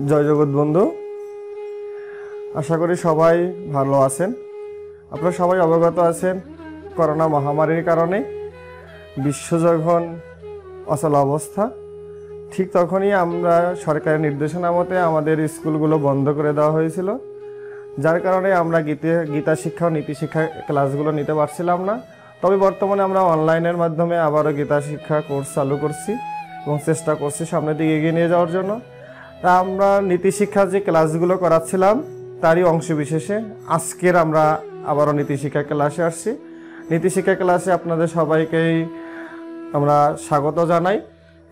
জয় জগৎ বন্ধু, আশা করি সবাই ভালো আছেন। আপনারা সবাই অবগত আছেন করোনা মহামারীর কারণে বিশ্ব যখন অচল অবস্থা, ঠিক তখনই আমরা সরকারের নির্দেশনা মতে আমাদের স্কুলগুলো বন্ধ করে দেওয়া হয়েছিল, যার কারণে আমরা গীতা শিক্ষা ও নীতি শিক্ষা ক্লাসগুলো নিতে পারছিলাম না। তবে বর্তমানে আমরা অনলাইনের মাধ্যমে আবারও গীতা শিক্ষা কোর্স চালু করছি এবং চেষ্টা করছি সামনের দিকে এগিয়ে নিয়ে যাওয়ার জন্য। তা আমরা নীতি শিক্ষার যে ক্লাসগুলো করাচ্ছিলাম তারই অংশ বিশেষে আজকের আমরা আবারও নীতি শিক্ষা ক্লাসে আসছি। নীতি শিক্ষা ক্লাসে আপনাদের সবাইকেই আমরা স্বাগত জানাই।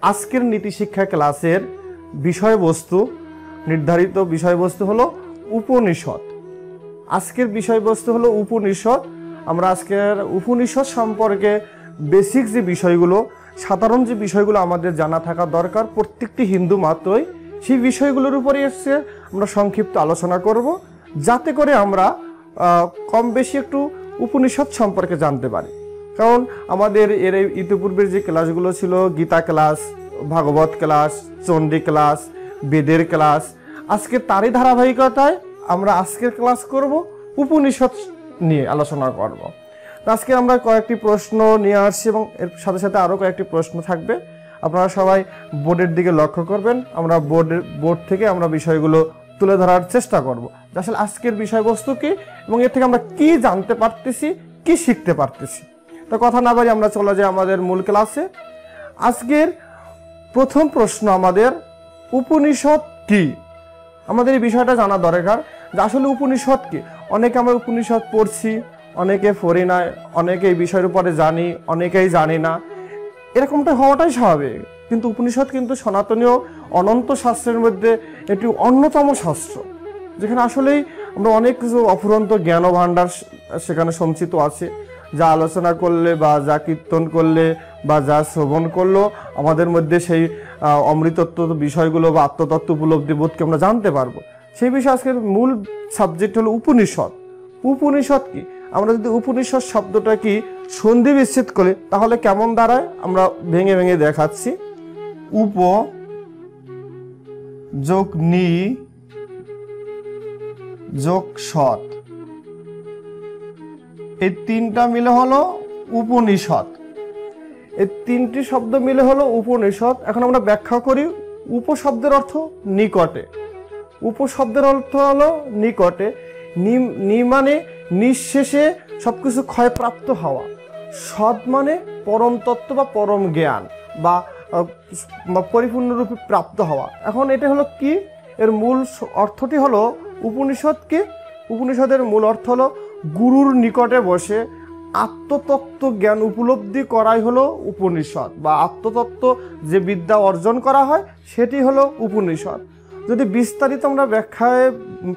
আজকের নীতি শিক্ষা ক্লাসের বিষয়বস্তু, নির্ধারিত বিষয়বস্তু হলো উপনিষদ। আজকের বিষয়বস্তু হলো উপনিষদ। আমরা আজকের উপনিষদ সম্পর্কে বেসিক যে বিষয়গুলো, সাধারণ যে বিষয়গুলো আমাদের জানা থাকা দরকার প্রত্যেকটি হিন্দু মাত্রই, সেই বিষয়গুলোর উপরে এসে আমরা সংক্ষিপ্ত আলোচনা করব, যাতে করে আমরা কম বেশি একটু উপনিষদ সম্পর্কে জানতে পারি। কারণ আমাদের এর ইতিপূর্বের যে ক্লাসগুলো ছিল, গীতা ক্লাস, ভাগবত ক্লাস, চণ্ডী ক্লাস, বেদের ক্লাস, আজকে তারই ধারাবাহিকতায় আমরা আজকের ক্লাস করব উপনিষদ নিয়ে আলোচনা করব। আজকে আমরা কয়েকটি প্রশ্ন নিয়ে আসছি এবং এর সাথে সাথে আরও কয়েকটি প্রশ্ন থাকবে। আপনারা সবাই বোর্ডের দিকে লক্ষ্য করবেন। আমরা বোর্ড থেকে আমরা বিষয়গুলো তুলে ধরার চেষ্টা করব, আসলে আজকের বিষয়বস্তু কি এবং এর থেকে আমরা কি জানতে পারতেছি, কি শিখতে পারতেছি। তো কথা না বাড়ি আমরা চলে যাই আমাদের মূল ক্লাসে। আজকের প্রথম প্রশ্ন আমাদের, উপনিষদ কি? আমাদের এই বিষয়টা জানা দরকার যে আসলে উপনিষদ কি। অনেকে আমরা উপনিষদ পড়ছি, অনেকে পড়ি না, অনেকে এই বিষয়ের উপরে জানি, অনেকেই জানি না। এরকমটা হওয়াটাই স্বাভাবিক, কিন্তু উপনিষদ কিন্তু সনাতনীয় অনন্ত শাস্ত্রের মধ্যে একটি অন্যতম শাস্ত্র, যেখানে আসলেই আমরা অনেক কিছু অফুরন্ত জ্ঞান ভাণ্ডার সেখানে সঞ্চিত আছে, যা আলোচনা করলে বা যা কীর্তন করলে বা যা শ্রবণ করলেও আমাদের মধ্যে সেই অমৃতত্ব বিষয়গুলো বা আত্মতত্ত্ব উপলব্ধি বোধকে আমরা জানতে পারবো। সেই বিষয়ে আজকের মূল সাবজেক্ট হলো উপনিষদ। উপনিষদ কি? আমরা যদি উপনিষদ শব্দটা কি সন্ধি বিচ্ছেদ করি তাহলে কেমন দাঁড়ায় আমরা ভেঙে ভেঙে দেখাচ্ছি। উপ যোগ নি যোগ সৎ, এই তিনটা মিলে হলো উপনিষদ। এই তিনটি শব্দ মিলে হলো উপনিষদ। এখন আমরা ব্যাখ্যা করি। উপশব্দের অর্থ নিকটে। উপশব্দের অর্থ হলো নিকটে। নি মানে নিঃশেষে সবকিছু ক্ষয়প্রাপ্ত হওয়া। সৎ মানে পরম তত্ত্ব বা পরম জ্ঞান বা পরিপূর্ণরূপে প্রাপ্ত হওয়া। এখন এটা হলো কি? এর মূল অর্থটি হলো উপনিষদকে, উপনিষদের মূল অর্থ হলো গুরুর নিকটে বসে আত্মতত্ত্ব জ্ঞান উপলব্ধি করাই হলো উপনিষদ, বা আত্মতত্ত্ব যে বিদ্যা অর্জন করা হয় সেটি হলো উপনিষদ। যদি বিস্তারিত আমরা ব্যাখ্যায়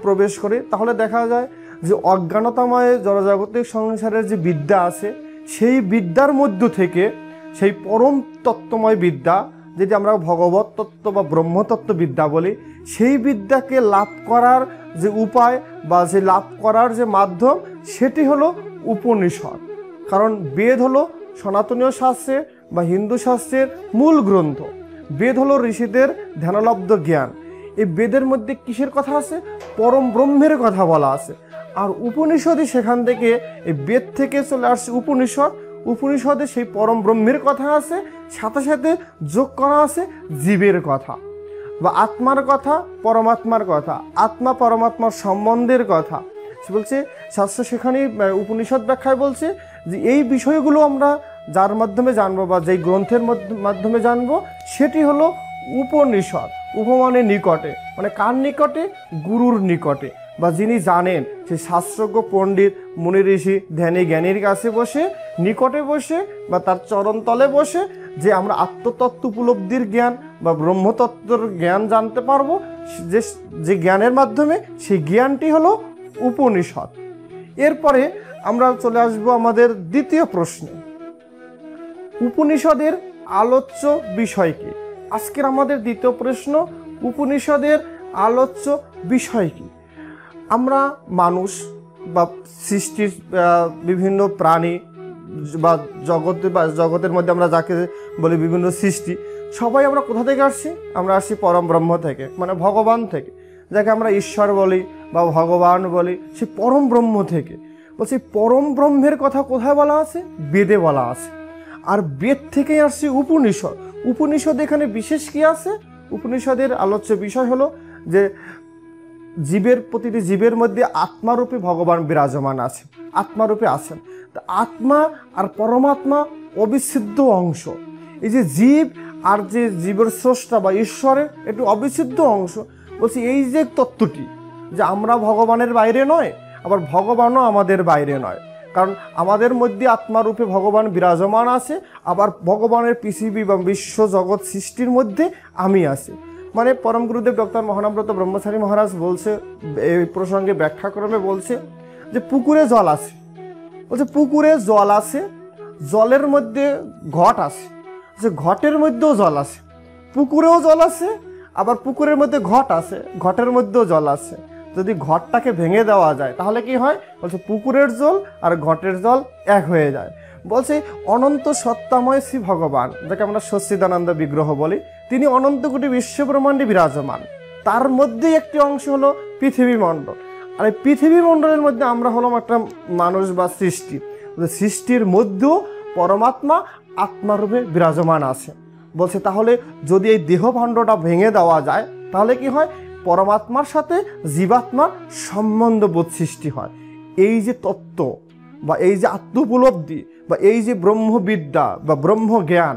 প্রবেশ করি তাহলে দেখা যায় যে অজ্ঞানতাময় জড়জাগতিক সংসারের যে বিদ্যা আছে, সেই বিদ্যার মধ্য থেকে সেই পরম তত্ত্বময় বিদ্যা, যেটি আমরা ভগবত তত্ত্ব বা ব্রহ্মতত্ত্ব বিদ্যা বলি, সেই বিদ্যাকে লাভ করার যে উপায় বা যে লাভ করার যে মাধ্যম, সেটি হলো উপনিষদ। কারণ বেদ হলো সনাতনীয় শাস্ত্রের বা হিন্দু শাস্ত্রের মূল গ্রন্থ। বেদ হলো ঋষিদের ধ্যানলব্ধ জ্ঞান। এই বেদের মধ্যে কিসের কথা আছে? পরম ব্রহ্মের কথা বলা আছে। আর উপনিষদই সেখান থেকে, এই বেদ থেকে চলে আসছে উপনিষদ। উপনিষদে সেই পরম ব্রহ্মের কথা আছে, সাথে সাথে যোগ করা আছে জীবের কথা বা আত্মার কথা, পরমাত্মার কথা, আত্মা পরমাত্মার সম্বন্ধের কথা বলছে শাস্ত্র। সেখানেই উপনিষদ ব্যাখ্যায় বলছে যে এই বিষয়গুলো আমরা যার মাধ্যমে জানবো বা যেই গ্রন্থের মাধ্যমে জানবো, সেটি হলো উপনিষদ। উপমানে নিকটে, মানে কার নিকটে? গুরুর নিকটে, বা যিনি জানেন সেই শাস্ত্রজ্ঞ পণ্ডিত মুনি ঋষি ধ্যানী জ্ঞানীর কাছে বসে, নিকটে বসে বা তার চরণতলে বসে যে আমরা আত্মতত্ত্ব উপলব্ধির জ্ঞান বা ব্রহ্মতত্ত্বের জ্ঞান জানতে পারবো, যে জ্ঞানের মাধ্যমে সেই জ্ঞানটি হলো উপনিষদ। এরপরে আমরা চলে আসবো আমাদের দ্বিতীয় প্রশ্নে, উপনিষদের আলোচ্য বিষয় কি? আজকের আমাদের দ্বিতীয় প্রশ্ন, উপনিষদের আলোচ্য বিষয় কি? আমরা মানুষ বা সৃষ্টির বিভিন্ন প্রাণী বা জগতের মধ্যে আমরা যাকে বলি বিভিন্ন সৃষ্টি, সবাই আমরা কোথা থেকে আসছি? আমরা আসছি পরম ব্রহ্ম থেকে, মানে ভগবান থেকে, যাকে আমরা ঈশ্বর বলি বা ভগবান বলি, সেই পরম ব্রহ্ম থেকে। বলছি পরম ব্রহ্মের কথা কোথায় বলা আছে? বেদে বলা আছে। আর বেদ থেকেই আসছে উপনিষদ। উপনিষদ এখানে বিশেষ কি আছে? উপনিষদের আলোচ্য বিষয় হলো যে প্রতিটি জীবের মধ্যে আত্মারূপে ভগবান বিরাজমান আছে, আত্মারূপে আছেন। তা আত্মা আর পরমাত্মা অবিচ্ছেদ্য অংশ। এই যে জীব আর যে জীবের স্রষ্টা বা ঈশ্বরের একটু অবিচ্ছেদ্য অংশ। বলছি এই যে তত্ত্বটি, যে আমরা ভগবানের বাইরে নয়, আবার ভগবানও আমাদের বাইরে নয়, কারণ আমাদের মধ্যে আত্মারূপে ভগবান বিরাজমান আছে, আবার ভগবানের পৃথিবী বা বিশ্ব জগৎ সৃষ্টির মধ্যে আমি আছি। মানে পরম গুরুদেব ডক্টর মহানামব্রত ব্রহ্মচারী মহারাজ বলছে, এই প্রসঙ্গে ব্যাখ্যাক্রমে বলছে যে পুকুরে জল আছে। বলছে পুকুরে জল আছে, জলের মধ্যে ঘট আছে, যে ঘটের মধ্যেও জল আছে, পুকুরেও জল আছে, আবার পুকুরের মধ্যে ঘট আছে, ঘটের মধ্যেও জল আছে। যদি ঘটটাকে ভেঙে দেওয়া যায় তাহলে কি হয়? বলছে পুকুরের জল আর ঘটের জল এক হয়ে যায়। বলছে অনন্ত সত্তাময় শ্রী ভগবান, যাকে আমরা সচ্চিদানন্দ বিগ্রহ বলি, তিনি অনন্ত কোটি বিশ্বব্রহ্মাণ্ডে বিরাজমান। তার মধ্যে একটি অংশ হলো পৃথিবী মণ্ডল। আর এই পৃথিবী মণ্ডলের মধ্যে আমরা হলাম একটা মানুষ বা সৃষ্টি। সৃষ্টির মধ্যেও পরমাত্মা আত্মারূপে বিরাজমান আছে। বলছে তাহলে যদি এই দেহভাণ্ডটা ভেঙে দেওয়া যায় তাহলে কি হয়? পরমাত্মার সাথে জীবাত্মার সম্বন্ধবোধ সৃষ্টি হয়। এই যে তত্ত্ব বা এই যে আত্মোপলব্ধি বা এই যে ব্রহ্মবিদ্যা বা ব্রহ্মজ্ঞান,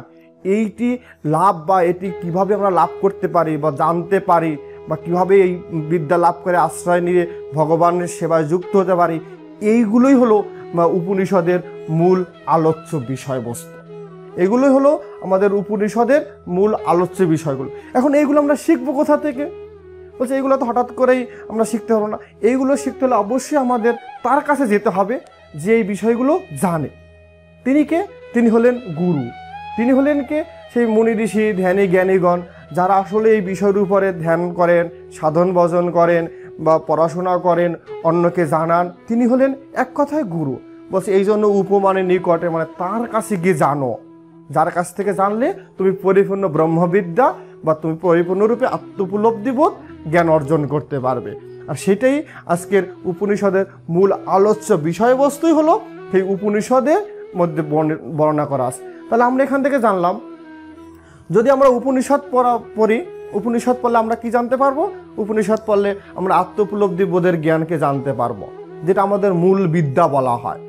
এইটি লাভ বা এটি কিভাবে আমরা লাভ করতে পারি বা জানতে পারি, বা কিভাবে এই বিদ্যা লাভ করে আশ্রয় নিয়ে ভগবানের সেবায় যুক্ত হতে পারি, এইগুলোই হলো উপনিষদের মূল আলোচ্য বিষয়বস্তু। এগুলোই হলো আমাদের উপনিষদের মূল আলোচ্য বিষয়গুলো। এখন এইগুলো আমরা শিখবো কোথা থেকে? বলছে এইগুলো তো হঠাৎ করেই আমরা শিখতে পারবো না। এইগুলো শিখতে হলে অবশ্যই আমাদের তার কাছে যেতে হবে যে এই বিষয়গুলো জানে। তিনি কে? তিনি হলেন গুরু। তিনি হলেন কে? সেই মুনি ঋষি ধ্যানী জ্ঞানীগণ, যারা আসলে এই বিষয়ের উপরে ধ্যান করেন, সাধন ভজন করেন বা পড়াশোনা করেন, অন্যকে জানান, তিনি হলেন এক কথায় গুরু। বলছে এই জন্য উপমানের নিকটে, মানে তার কাছে গিয়ে জানো। যার কাছ থেকে জানলে তুমি পরিপূর্ণ ব্রহ্মবিদ্যা বা তুমি পরিপূর্ণরূপে আত্মোপলব্ধিবোধ জ্ঞান অর্জন করতে পারবে। আর সেটাই আজকের উপনিষদের মূল আলোচ্য বিষয়বস্তুই হলো সেই উপনিষদের মধ্যে বর্ণনা করা আছে। তাহলে আমরা এখান থেকে জানলাম, যদি আমরা উপনিষদ পড়ি, উপনিষদ পড়লে আমরা কি জানতে পারবো? উপনিষদ পড়লে আমরা আত্মোপলব্ধি বোধের জ্ঞানকে জানতে পারবো, যেটা আমাদের মূল বিদ্যা বলা হয়।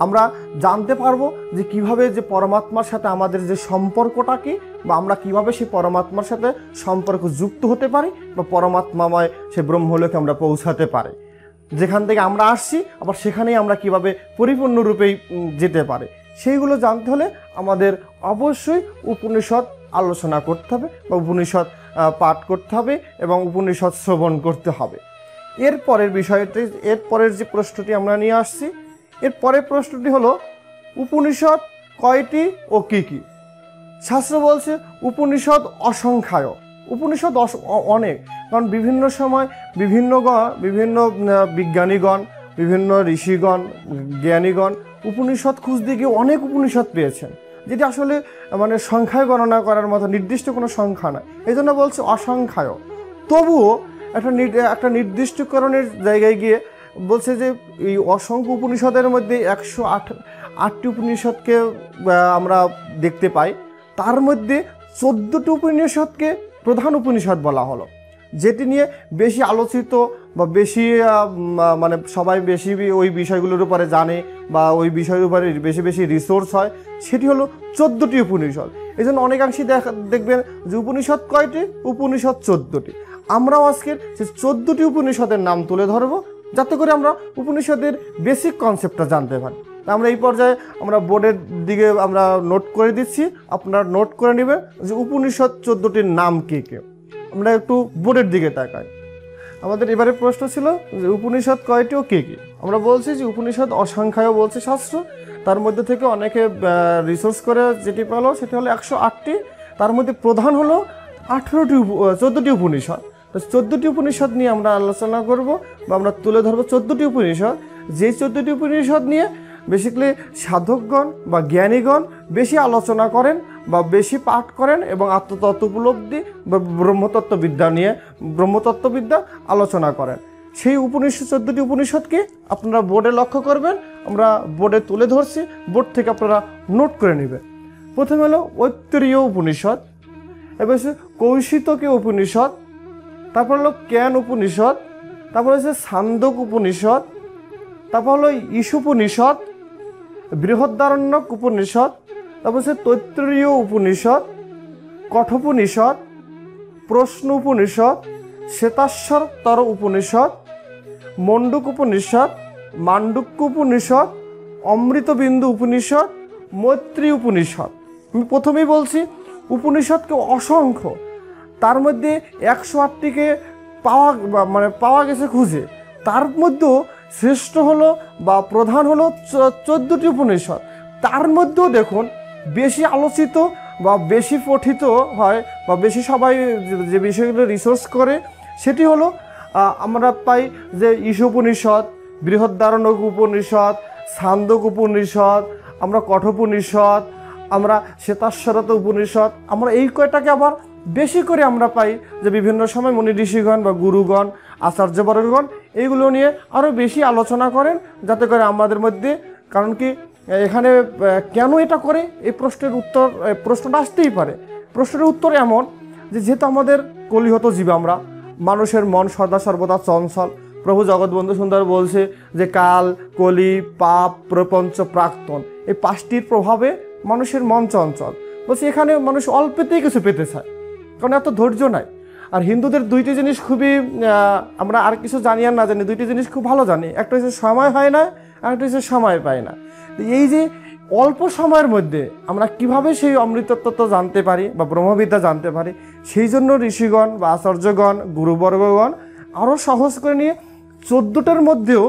আমরা জানতে পারবো যে কিভাবে যে পরমাত্মার সাথে আমাদের যে সম্পর্কটা কি, বা আমরা কিভাবে সেই পরমাত্মার সাথে সম্পর্ক যুক্ত হতে পারি, বা পরমাত্মাময় সে ব্রহ্মলোকে আমরা পৌঁছাতে পারি। যেখান থেকে আমরা আসছি আবার সেখানেই আমরা কিভাবে পরিপূর্ণরূপেই যেতে পারি, সেইগুলো জানতে হলে আমাদের অবশ্যই উপনিষদ আলোচনা করতে হবে বা উপনিষদ পাঠ করতে হবে এবং উপনিষদ শ্রবণ করতে হবে। এরপরের বিষয়টি, এরপরের যে প্রশ্নটি আমরা নিয়ে আসছি, এর পরের প্রশ্নটি হলো উপনিষদ কয়টি ও কি কি? শাস্ত্র বলছে উপনিষদ অসংখ্যায়। উপনিষদ অনেক, কারণ বিভিন্ন সময় বিভিন্ন বিজ্ঞানীগণ, বিভিন্ন ঋষিগণ, জ্ঞানীগণ উপনিষদ খুঁজতে গিয়ে অনেক উপনিষদ পেয়েছেন, যেটি আসলে মানে সংখ্যায় গণনা করার মতো নির্দিষ্ট কোনো সংখ্যা নয়। এই জন্য বলছে অসংখ্যায়। তবুও একটা নির্দিষ্টকরণের জায়গায় গিয়ে বলছে যে এই অসংখ্য উপনিষদের মধ্যে 108টি উপনিষদকে আমরা দেখতে পাই। তার মধ্যে 14টি উপনিষদকে প্রধান উপনিষদ বলা হলো, যেটি নিয়ে বেশি আলোচিত বা বেশি মানে সবাই বেশি ওই বিষয়গুলোর উপরে জানে বা ওই বিষয়ের উপরে বেশি বেশি রিসোর্স হয়, সেটি হলো 14টি উপনিষদ। এই জন্য অনেকাংশই দেখবেন যে উপনিষদ কয়টি? উপনিষদ 14টি। আমরাও আজকের যে 14টি উপনিষদের নাম তুলে ধরবো, যাতে করে আমরা উপনিষদের বেসিক কনসেপ্টটা জানতে পারি। আমরা এই পর্যায়ে আমরা বোর্ডের দিকে আমরা নোট করে দিচ্ছি, আপনারা নোট করে নেবেন যে উপনিষদ 14টির নাম কে কে। আমরা একটু বোর্ডের দিকে তাকাই। আমাদের এবারে প্রশ্ন ছিল যে উপনিষদ কয়টি ও কে কি? আমরা বলছি যে উপনিষদ অসংখ্যায় বলছে শাস্ত্র, তার মধ্যে থেকে অনেকে রিসার্চ করে যেটি পেলো সেটি হলো 108টি। তার মধ্যে প্রধান হলো 14টি উপনিষদ। তো 14টি উপনিষদ নিয়ে আমরা আলোচনা করব বা আমরা তুলে ধরবো 14টি উপনিষদ, যে 14টি উপনিষদ নিয়ে বেসিক্যালি সাধকগণ বা জ্ঞানীগণ বেশি আলোচনা করেন বা বেশি পাঠ করেন এবং আত্মতত্ত্ব উপলব্ধি বা ব্রহ্মতত্ত্ববিদ্যা আলোচনা করেন। সেই উপনিষদ 14টি উপনিষদকে আপনারা বোর্ডে লক্ষ্য করবেন, আমরা বোর্ডে তুলে ধরছি, বোর্ড থেকে আপনারা নোট করে নেবেন। প্রথমে হলো ঐত্তরীয় উপনিষদ, এবার হচ্ছে কৌশিতকীয় উপনিষদ, তারপর হলো জ্ঞান উপনিষদ, তারপর হচ্ছে ছান্দক উপনিষদ, তারপর হলো ঈশোপনিষদ, বৃহদারণ্যক উপনিষদ, তারপর হচ্ছে তৈত্তরীয় উপনিষদ, কঠোপনিষদ, প্রশ্ন উপনিষদ, শ্বেতাশ্বর উপনিষদ, মণ্ডুক উপনিষদ, মান্ডুক্য উপনিষদ, অমৃতবিন্দু উপনিষদ, মৈত্রী উপনিষদ। আমি প্রথমেই বলছি উপনিষদকে অসংখ্য, তার মধ্যে 108টিকে পাওয়া গেছে খুঁজে, তার মধ্যেও শ্রেষ্ঠ হলো বা প্রধান হলো 14টি উপনিষদ। তার মধ্যেও দেখুন বেশি আলোচিত বা বেশি পঠিত হয় বা বেশি সবাই যে বিষয়গুলো রিসার্চ করে সেটি হলো আমরা পাই যে ঈশোপনিষদ, বৃহদারণ্যক উপনিষদ, ছান্দক উপনিষদ, আমরা কঠোপনিষদ, আমরা শ্বেতাশ্বরত উপনিষদ, আমরা এই কয়টাকে আবার বেশি করে আমরা পাই যে বিভিন্ন সময় মুনি ঋষিগণ বা গুরুগণ আচার্যবর্গগণ এইগুলো নিয়ে আরও বেশি আলোচনা করেন, যাতে করে আমাদের মধ্যে, কারণ কি এখানে কেন এটা করে এই প্রশ্নটা আসতেই পারে। প্রশ্নের উত্তর এমন যে যেহেতু আমাদের কলিহত জীব, আমরা মানুষের মন সদা সর্বদা চঞ্চল। প্রভু জগৎবন্ধু সুন্দর বলছে যে কাল, কলি, পাপ, প্রপঞ্চ, প্রাক্তন, এই 5টির প্রভাবে মানুষের মন চঞ্চল। বলছে এখানে মানুষ অল্পেতেই কিছু পেতে চায়, কারণ এত ধৈর্য নাই। আর হিন্দুদের 2টি জিনিস খুবই, আমরা আর কিছু জানি আর না জানি, 2টি জিনিস খুব ভালো জানি, একটা হচ্ছে সময় হয় না, আর একটা হচ্ছে সময় পায় না। এই যে অল্প সময়ের মধ্যে আমরা কিভাবে সেই অমৃতত্ব জানতে পারি বা ব্রহ্মবিদ্যা জানতে পারি, সেই জন্য ঋষিগণ বা আচার্যগণ গুরুবর্গগণ আরও সহজ করে নিয়ে 14টার মধ্যেও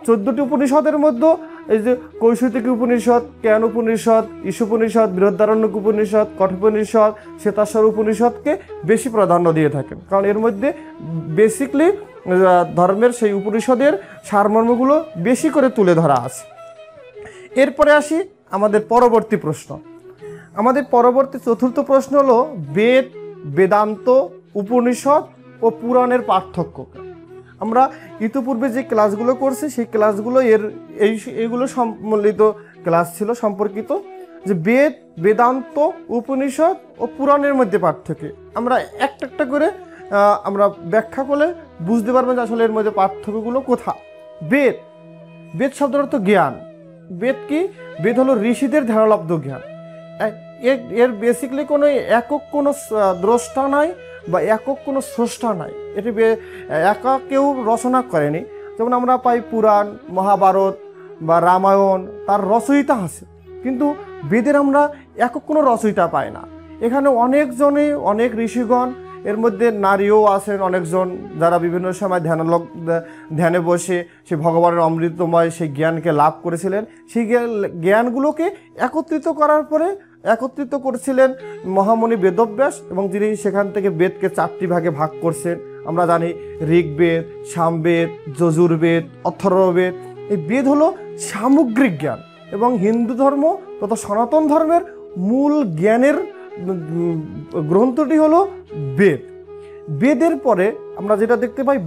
14টি উপনিষদের মধ্যেও এই যে কৌশিতকী উপনিষদ, জ্ঞান উপনিষদ, ঈশোপনিষদ, বৃহদারণ্যক উপনিষদ, কঠোপনিষদ, শ্বেতাশ্বর উপনিষদকে বেশি প্রাধান্য দিয়ে থাকেন, কারণ এর মধ্যে বেসিকলি ধর্মের সেই উপনিষদের সারমর্মগুলো বেশি করে তুলে ধরা আছে। এরপরে আসি আমাদের পরবর্তী প্রশ্ন। আমাদের পরবর্তী 4র্থ প্রশ্ন হলো বেদ, বেদান্ত, উপনিষদ ও পুরাণের পার্থক্য। আমরা ইতিপূর্বে যে ক্লাসগুলো করছি সেই ক্লাসগুলো এইগুলো সম্বলিত ক্লাস ছিল, সম্পর্কিত যে বেদ, বেদান্ত, উপনিষদ ও পুরাণের মধ্যে পার্থক্য। আমরা একটা করে আমরা ব্যাখ্যা করলে বুঝতে পারবেন যে আসলে এর মধ্যে পার্থক্যগুলো কোথায়। বেদ শব্দের অর্থ জ্ঞান। বেদ কি? বেদ হলো ঋষিদের ধ্যানলব্ধ জ্ঞান। এর বেসিক্যালি কোনো একক কোনো দ্রষ্টা নাই বা একক কোনো স্রষ্টা নাই, এটি একা কেউ রচনা করেনি। যেমন আমরা পাই পুরাণ, মহাভারত বা রামায়ণ, তার রচয়িতা আছে, কিন্তু বেদের আমরা একক কোনো রচয়িতা পাই না। এখানে অনেক ঋষিগণ, এর মধ্যে নারীও আছেন অনেকজন, যারা বিভিন্ন সময় ধ্যানে বসে সে ভগবানের অমৃতময় সেই জ্ঞানকে লাভ করেছিলেন। সেই জ্ঞানগুলোকে একত্রিত করেছিলেন মহামণি বেদব্যাস, এবং যিনি সেখান থেকে বেদকে 4টি ভাগে ভাগ করছেন। আমরা জানি ঋগ্বেদ, সামবেদ, যজুর্বেদ, অথর্ববেদ। এই বেদ হলো সামগ্রিক জ্ঞান, এবং হিন্দু ধর্ম তথা সনাতন ধর্মের মূল জ্ঞানের গ্রন্থটি হলো বেদ। বেদের পরে আমরা যেটা দেখতে পাই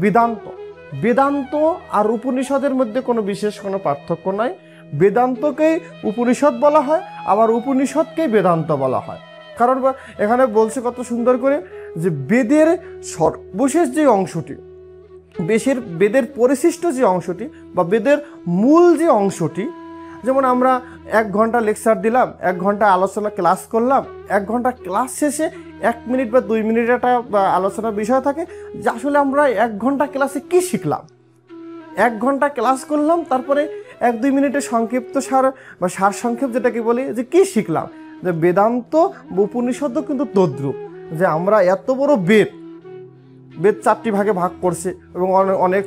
বেদান্ত আর উপনিষদের মধ্যে কোনো বিশেষ কোনো পার্থক্য নাই। বেদান্তকেই উপনিষদ বলা হয়, আবার উপনিষদকেই বেদান্ত বলা হয়। কারণ এখানে বলছে কত সুন্দর করে যে বেদের সর্বশেষ যে অংশটি, বেদের পরিশিষ্ট যে অংশটি বা বেদের মূল যে অংশটি, যেমন আমরা 1 ঘন্টা লেকচার দিলাম, 1 ঘন্টা আলোচনা ক্লাস করলাম, 1 ঘন্টা ক্লাস শেষে 1 মিনিট বা 2 মিনিট একটা আলোচনার বিষয় থাকে যে আসলে আমরা 1 ঘন্টা ক্লাসে কি শিখলাম। 1 ঘন্টা ক্লাস করলাম, তারপরে 1-2 মিনিটের সংক্ষিপ্ত সার বা সার সংক্ষেপ যেটাকে বলি যে কি শিখলাম। যে বেদান্ত উপনিষদও কিন্তু তদ্রূপ, যে আমরা এত বড় বেদ 4টি ভাগে ভাগ করছে এবং অনেক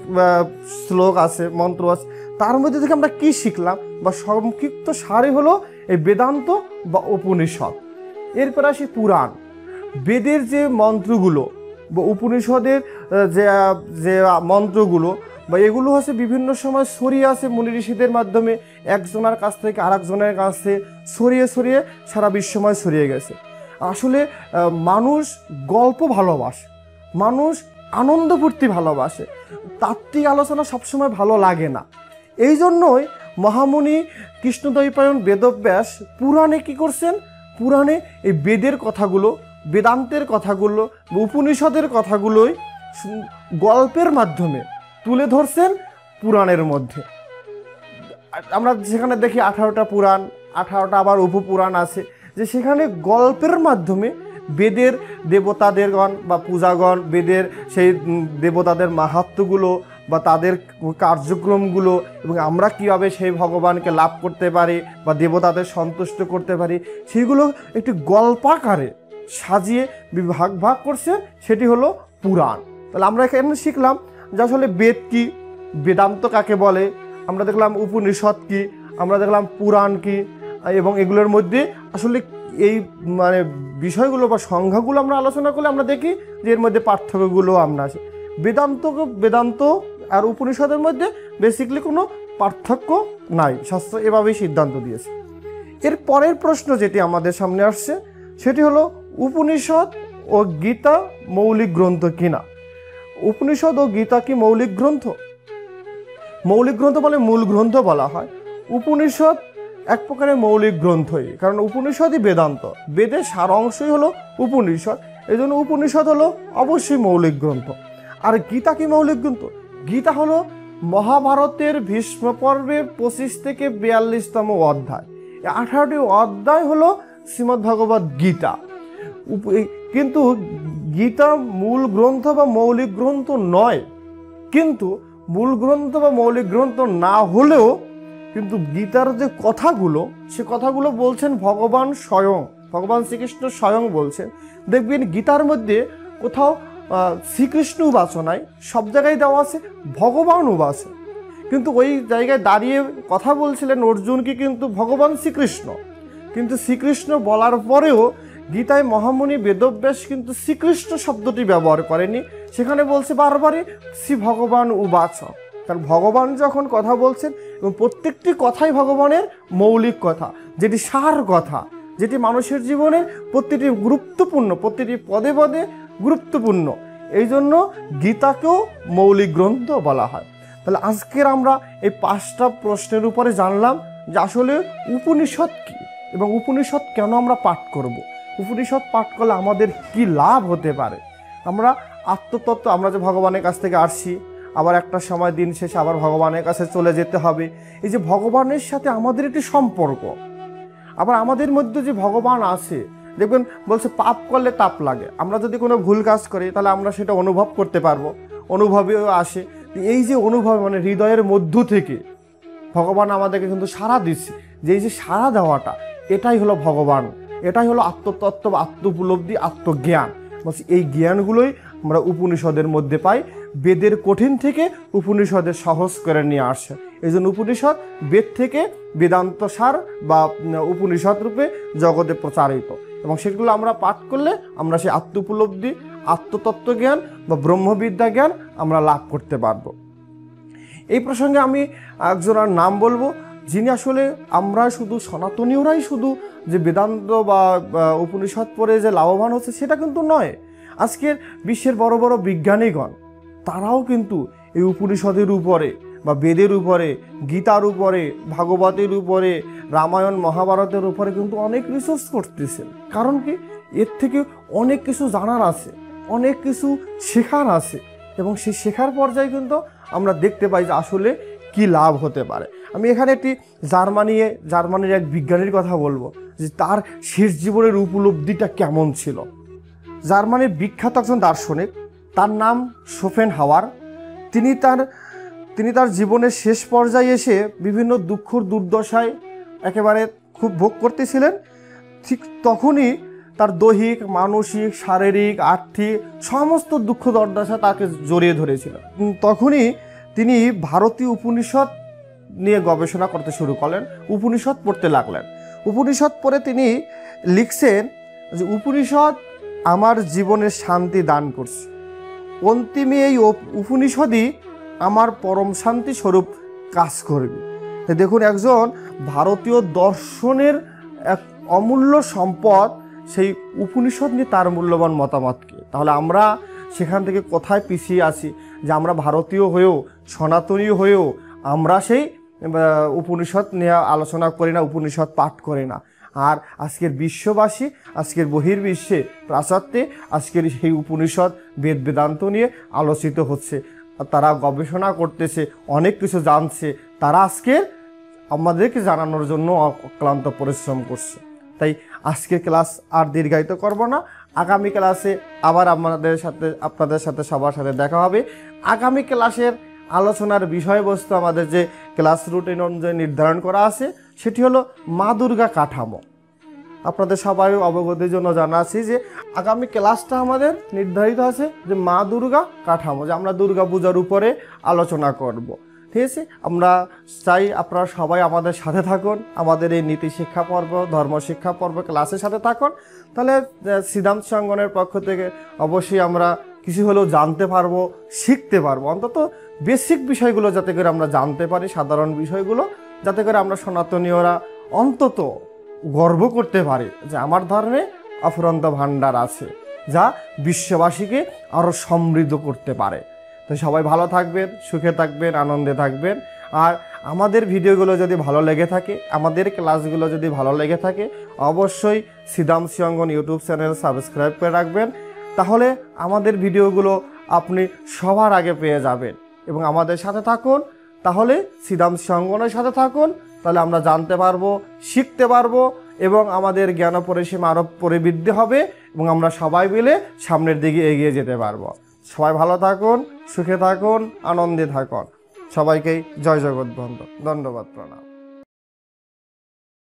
শ্লোক আছে, মন্ত্র আছে, তার মধ্যে থেকে আমরা কি শিখলাম বা সংক্ষিপ্ত সারই হলো এই বেদান্ত বা উপনিষদ। এরপর আসি পুরাণ। বেদের যে মন্ত্রগুলো বা উপনিষদের যে মন্ত্রগুলো বা এগুলো হচ্ছে বিভিন্ন সময় ছড়িয়ে আছে মুনি ঋষিদের মাধ্যমে, একজনের কাছ থেকে আরেকজনের কাছে ছড়িয়ে ছড়িয়ে সারা বিশ্বময় ছড়িয়ে গেছে। আসলে মানুষ গল্প ভালোবাসে, মানুষ আনন্দ ফুর্তি ভালোবাসে, তাত্ত্বিক আলোচনা সবসময় ভালো লাগে না। এই জন্যই মহামুনি কৃষ্ণদ্বৈপায়ন বেদব্যাস পুরাণে কি করছেন, পুরাণে এই বেদের কথাগুলো, বেদান্তের কথাগুলো, উপনিষদের কথাগুলোই গল্পের মাধ্যমে তুলে ধরছেন পুরাণের মধ্যে। আমরা যেখানে দেখি 18টা পুরাণ, 18টা আবার উপপুরাণ আছে, যে সেখানে গল্পের মাধ্যমে বেদের দেবতাদেরগণ বা পূজাগণ, বেদের সেই দেবতাদের মাহাত্ম্যগুলো বা তাদের কার্যক্রমগুলো, এবং আমরা কীভাবে সেই ভগবানকে লাভ করতে পারি বা দেবতাদের সন্তুষ্ট করতে পারি, সেইগুলো একটি গল্পাকারে সাজিয়ে ভাগ ভাগ করছে, সেটি হলো পুরাণ। তাহলে আমরা এখানে শিখলাম যে আসলে বেদ কি, বেদান্ত কাকে বলে, আমরা দেখলাম উপনিষদ কি, আমরা দেখলাম পুরাণ কি, এবং এগুলোর মধ্যে আসলে এই মানে বিষয়গুলো বা সংজ্ঞাগুলো আমরা আলোচনা করলে আমরা দেখি যে এর মধ্যে পার্থক্যগুলো আমরা আছে। বেদান্ত আর উপনিষদের মধ্যে বেসিক্যালি কোনো পার্থক্য নাই, শাস্ত্র এভাবেই সিদ্ধান্ত দিয়েছে। এর পরের প্রশ্ন যেটি আমাদের সামনে আসছে সেটি হলো উপনিষদ ও গীতা মৌলিক গ্রন্থ কিনা। উপনিষদ ও গীতা কি মৌলিক গ্রন্থ? মৌলিক গ্রন্থ বলে মূল গ্রন্থ বলা হয়। উপনিষদ এক প্রকারের মৌলিক গ্রন্থই, কারণ উপনিষদই বেদান্ত, বেদের সার অংশই হলো উপনিষদ, এই জন্য উপনিষদ হলো অবশ্যই মৌলিক গ্রন্থ। আর গীতা কি মৌলিক গ্রন্থ? গীতা হলো মহাভারতের ভীষ্ম পর্বের 25 থেকে 42তম অধ্যায়, 18টি অধ্যায় হলো শ্রীমদ্ভগবদ গীতা। কিন্তু গীতা মূল গ্রন্থ বা মৌলিক গ্রন্থ নয়, কিন্তু মূল গ্রন্থ বা মৌলিক গ্রন্থ না হলেও কিন্তু গীতার যে কথাগুলো, সে কথাগুলো বলছেন ভগবান স্বয়ং, ভগবান শ্রীকৃষ্ণ স্বয়ং বলছেন। দেখবেন গীতার মধ্যে কোথাও শ্রীকৃষ্ণ উবাচ নাই, সব জায়গায় দেওয়া আছে ভগবান উবাচ, কিন্তু ওই জায়গায় দাঁড়িয়ে কথা বলছিলেন অর্জুনকে কিন্তু ভগবান শ্রীকৃষ্ণ। কিন্তু শ্রীকৃষ্ণ বলার পরেও গীতায় মহামুনি বেদব্যাস কিন্তু শ্রীকৃষ্ণ শব্দটি ব্যবহার করেনি, সেখানে বলছে বারবারই শ্রী ভগবান উবাচ। কারণ ভগবান যখন কথা বলছেন, এবং প্রত্যেকটি কথাই ভগবানের মৌলিক কথা, যেটি সার কথা, যেটি মানুষের জীবনে প্রতিটি গুরুত্বপূর্ণ, প্রতিটি পদে পদে গুরুত্বপূর্ণ, এই জন্য গীতাকেও মৌলিক গ্রন্থ বলা হয়। তাহলে আজকের আমরা এই 5টা প্রশ্নের উপরে জানলাম যে আসলে উপনিষদ কী এবং উপনিষদ কেন আমরা পাঠ করব, উপনিষদ পাঠ করলে আমাদের কি লাভ হতে পারে। আমরা আত্মতত্ত্ব, আমরা যে ভগবানের কাছ থেকে আসছি, আবার একটা সময় দিন শেষে আবার ভগবানের কাছে চলে যেতে হবে, এই যে ভগবানের সাথে আমাদের একটি সম্পর্ক, আবার আমাদের মধ্যে যে ভগবান আছে, দেখবেন বলছে পাপ করলে তাপ লাগে, আমরা যদি কোনো ভুল কাজ করি তাহলে আমরা সেটা অনুভব করতে পারবো, অনুভবেও আসে। এই যে অনুভব মানে হৃদয়ের মধ্য থেকে ভগবান আমাদেরকে কিন্তু সাড়া দিচ্ছে, যে এই যে সাড়া দেওয়াটা, এটাই হলো ভগবান, এটাই হলো আত্মতত্ত্ব বা আত্ম উপলব্ধি, আত্মজ্ঞান। বলছি এই জ্ঞানগুলোই আমরা উপনিষদের মধ্যে পাই, বেদের কঠিন থেকে উপনিষদের সহজ করে নিয়ে আসে। এই জন্য উপনিষদ বেদ থেকে বেদান্ত সার বা উপনিষদ রূপে জগতে প্রচারিত, এবং সেগুলো আমরা পাঠ করলে আমরা সেই আত্ম উপলব্ধি, আত্মতত্ত্ব জ্ঞান বা ব্রহ্মবিদ্যা জ্ঞান আমরা লাভ করতে পারবো। এই প্রসঙ্গে আমি একজনের নাম বলবো, যিনি আসলে আমরা শুধু সনাতনীয়রাই শুধু যে বেদান্ত বা উপনিষদ পড়ে যে লাভবান হচ্ছে সেটা কিন্তু নয়। আজকের বিশ্বের বড় বড় বিজ্ঞানীগণ তারাও কিন্তু এই উপনিষদের উপরে বা বেদের উপরে, গীতার উপরে, ভাগবতের উপরে, রামায়ণ মহাভারতের উপরে কিন্তু অনেক রিসার্চ করতেছেন। কারণ কি, এর থেকে অনেক কিছু জানার আছে, অনেক কিছু শেখার আছে, এবং সেই শেখার পর্যায়ে কিন্তু আমরা দেখতে পাই যে আসলে কি লাভ হতে পারে। আমি এখানে একটি জার্মানির এক বিজ্ঞানীর কথা বলবো, যে তার শেষ জীবনের উপলব্ধিটা কেমন ছিল। জার্মানির বিখ্যাত একজন দার্শনিক, তার নাম শোপেনহাওয়ার। তিনি তার জীবনের শেষ পর্যায়ে এসে বিভিন্ন দুঃখ দুর্দশায় একেবারে খুব ভোগ করতেছিলেন। ঠিক তখনই তার দৈহিক, মানসিক, শারীরিক, আর্থিক সমস্ত দুঃখ দুর্দশা তাকে জড়িয়ে ধরেছিল। তখনই তিনি ভারতীয় উপনিষদ নিয়ে গবেষণা করতে শুরু করলেন, উপনিষদ পড়তে লাগলেন। উপনিষদ পড়ে তিনি লিখছেন যে উপনিষদ আমার জীবনে শান্তি দান করছে। অন্তিমে এই উপনিষদই আমার পরম শান্তি স্বরূপ কাজ করবে। দেখুন, একজন ভারতীয় দর্শনের এক অমূল্য সম্পদ সেই উপনিষদ নিয়ে তার মূল্যবান মতামতকে। তাহলে আমরা সেখান থেকে কোথায় পিছিয়ে আছি যে আমরা ভারতীয় হয়েও, সনাতনী হয়েও আমরা সেই উপনিষদ নিয়ে আলোচনা করি না, উপনিষদ পাঠ করি না। আর আজকের বিশ্ববাসী, আজকের বহির্বিশ্বে, পাশ্চাত্যে আজকের সেই উপনিষদ বেদ বেদান্ত নিয়ে আলোচিত হচ্ছে। তারা গবেষণা করতেছে, অনেক কিছু জানছে, তারা আজকে আমাদেরকে জানানোর জন্য অক্লান্ত পরিশ্রম করছে। তাই আজকের ক্লাস আর দীর্ঘায়িত করব না। আগামী ক্লাসে আবার আপনাদের সাথে সবার সাথে দেখা হবে। আগামী ক্লাসের আলোচনার বিষয়বস্তু আমাদের যে ক্লাস রুটিন অনুযায়ী নির্ধারণ করা আছে সেটি হলো মা দুর্গা কাঠামো। আপনাদের সবাই অবগতির জন্য জানা আছি যে আগামী ক্লাসটা আমাদের নির্ধারিত আছে যে মা দুর্গা কাঠামো, যে আমরা দুর্গা পূজার উপরে আলোচনা করব। ঠিক আছে, আমরা চাই আপনারা সবাই আমাদের সাথে থাকুন, আমাদের এই নীতি শিক্ষা পর্ব, ধর্ম শিক্ষা পর্ব ক্লাসের সাথে থাকুন। তাহলে সিদ্ধান্ত সংগঠনের পক্ষ থেকে অবশ্যই আমরা কিছু হলেও জানতে পারবো, শিখতে পারবো। অন্তত বেসিক বিষয়গুলো যাতে করে আমরা জানতে পারি, সাধারণ বিষয়গুলো, যাতে করে আমরা সনাতনীয়রা অন্তত গর্ব করতে পারি যে আমার ধর্মে অফুরন্ত ভাণ্ডার আছে, যা বিশ্ববাসীকে আরও সমৃদ্ধ করতে পারে। তো সবাই ভালো থাকবেন, সুখে থাকবেন, আনন্দে থাকবেন। আর আমাদের ভিডিওগুলো যদি ভালো লেগে থাকে, আমাদের ক্লাসগুলো যদি ভালো লেগে থাকে, অবশ্যই সিদ্ধান্ত অঙ্গন ইউটিউব চ্যানেল সাবস্ক্রাইব করে রাখবেন। তাহলে আমাদের ভিডিওগুলো আপনি সবার আগে পেয়ে যাবেন। এবং আমাদের সাথে থাকুন, তাহলে সিদ্ধান্ত অঙ্গনের সাথে থাকুন, তাহলে আমরা জানতে পারবো, শিখতে পারবো এবং আমাদের জ্ঞান পরিসীমা আরও পরিবৃদ্ধি হবে এবং আমরা সবাই মিলে সামনের দিকে এগিয়ে যেতে পারবো। সবাই ভালো থাকুন, সুখে থাকুন, আনন্দে থাকুন। সবাইকেই জয় জগৎবন্ধু, ধন্যবাদ, প্রণাম।